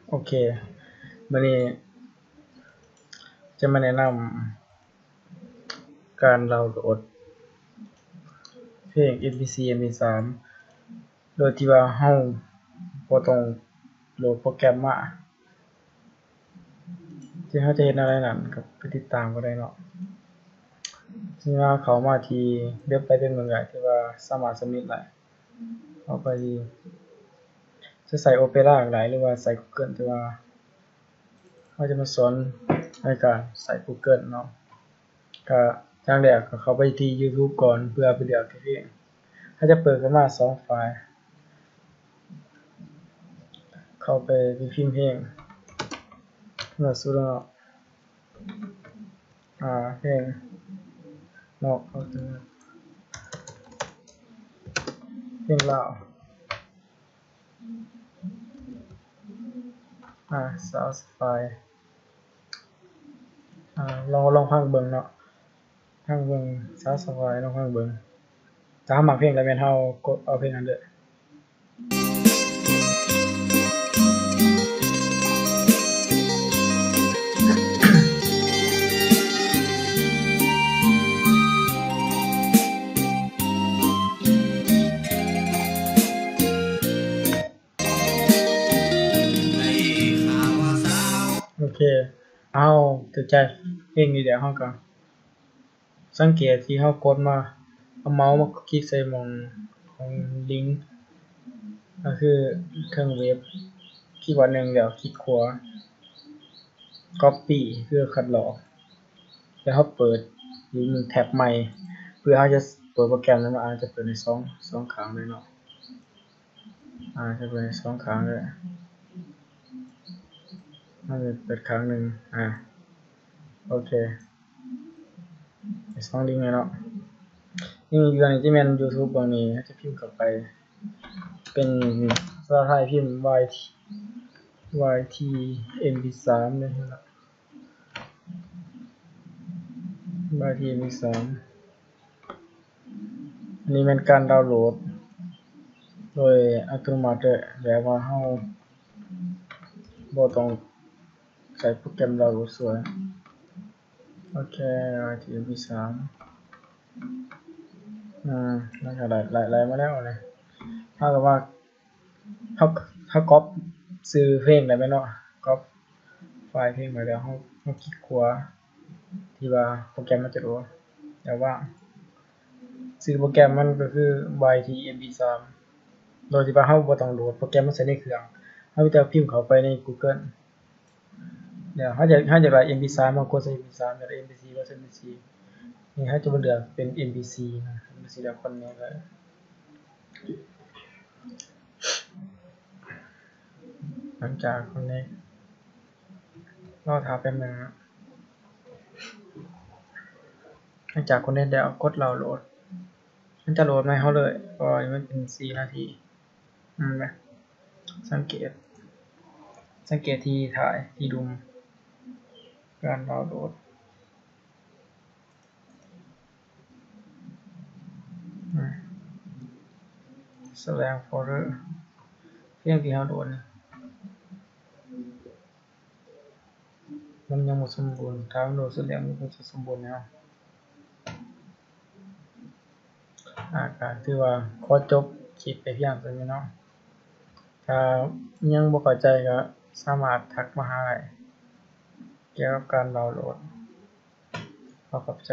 โอเควันนี้จะมาแนะนำการดาวน์โหลดเพลง MP4 MP3 โดยที่ว่าเราบ่ต้องโหลดโปรแกรมมาที่เราจะเฮ็ดอะไรนั้นก็ไปติดตามก็ได้เนาะที่ว่าเข้ามาที่เว็บไซต์เป็นเมืองใหญ่ที่ว่าสามารถสมิทได้เข้าไปจะใส่ Opera ก็ได้หรือว่าใส่ Google ที่ว่าเขาจะมาสอนในการใส่ Google เนาะก็อย่างแรกก็เข้าไปที่ YouTube ก่อนเพื่อไปเลือกเพลงถ้าจะเปิดขึ้นมา2ไฟล์เข้าไปที่พิมพ์เพลงเลือกสุดแล้วเพลงเนาะก็คือเพลงลาวsource file ลองฟังเบิ่งเนาะฟังเบิ่ง source file ลองฟังเบิ่งถ้าเรามักเพลงก็แม่นเรากดเอาเพลงนั้นเด้อโอเคเอาถูกใจเพลงนี้แล้วเราก็สังเกตที่เรากดมาเอาเมาส์มาคลิกใส่หม้องของลิงก์ก็คือเครื่องเว็บคลิกว่า1แล้วคลิกขวา copy เพื่อคัดลอกแล้วเราเปิดอยู่1แท็บใหม่เพื่อเราจะเปิดโปรแกรมนั้นมาจะเปิดใน2ข้างเลยเนาะจะเปิดใน2ข้างเลยเราจะเปิดครั้งหนึ่งโอเค2ลิงก์เลยเนาะนี่อยู่ในที่แม่น YouTube ตรงนี้จะพิมพ์เข้าไปเป็นภาษาไทยพิมพ์ YT MP3 เลยครับ YT MP3 อันนี้เป็นการดาวน์โหลดโดยอัตโนมัติเลยแบบว่าเราบ่ต้องใช้โปรแกรมดาวน์โหลดสวยโอเค YT MP3 แล้วก็ไล่มาแล้วนะเท่ากับว่าเขาก๊อปซื้อเพลงได้ไหมเนาะก๊อปไฟล์เพลงมาแล้วเราคลิกขวาที่ว่าโปรแกรมมันจะรู้แต่ว่าซื้อโปรแกรมมันก็คือ YT MP3 โดยที่ว่าเราบ่ต้องโหลดโปรแกรมมาใส่ในเครื่องเรามีแต่พิมพ์เข้าไปใน Google เดี๋ยวเราจะได้ MP3 เรากดใส่ MP3 อยากได้ MP4 ก็ใส่ MP4 นี่เราจะมาเลือกเป็น MP4 นะ MP4 แล้วคนนี้เลยหลังจากคนนี้รอท่าแป๊บนึงนะหลังจากคนนี้แล้วกดดาวน์โหลดมันจะโหลดมาให้เราเลยเพราะมันเป็น4นาทีนะสังเกตที่ถ่ายที่ดุมการดาวน์โหลดselect folder เพลงที่เราโหลดมันยังบ่สมบูรณ์ถ้าโหลดเสร็จแล้วมันก็จะสมบูรณ์แล้วก็ถือว่าขอจบคลิปไปเพียงเท่านี้เนาะถ้ายังบ่เข้าใจก็สามารถทักมาหาได้เกี่ยวกับการดาวน์โหลดขอบใจ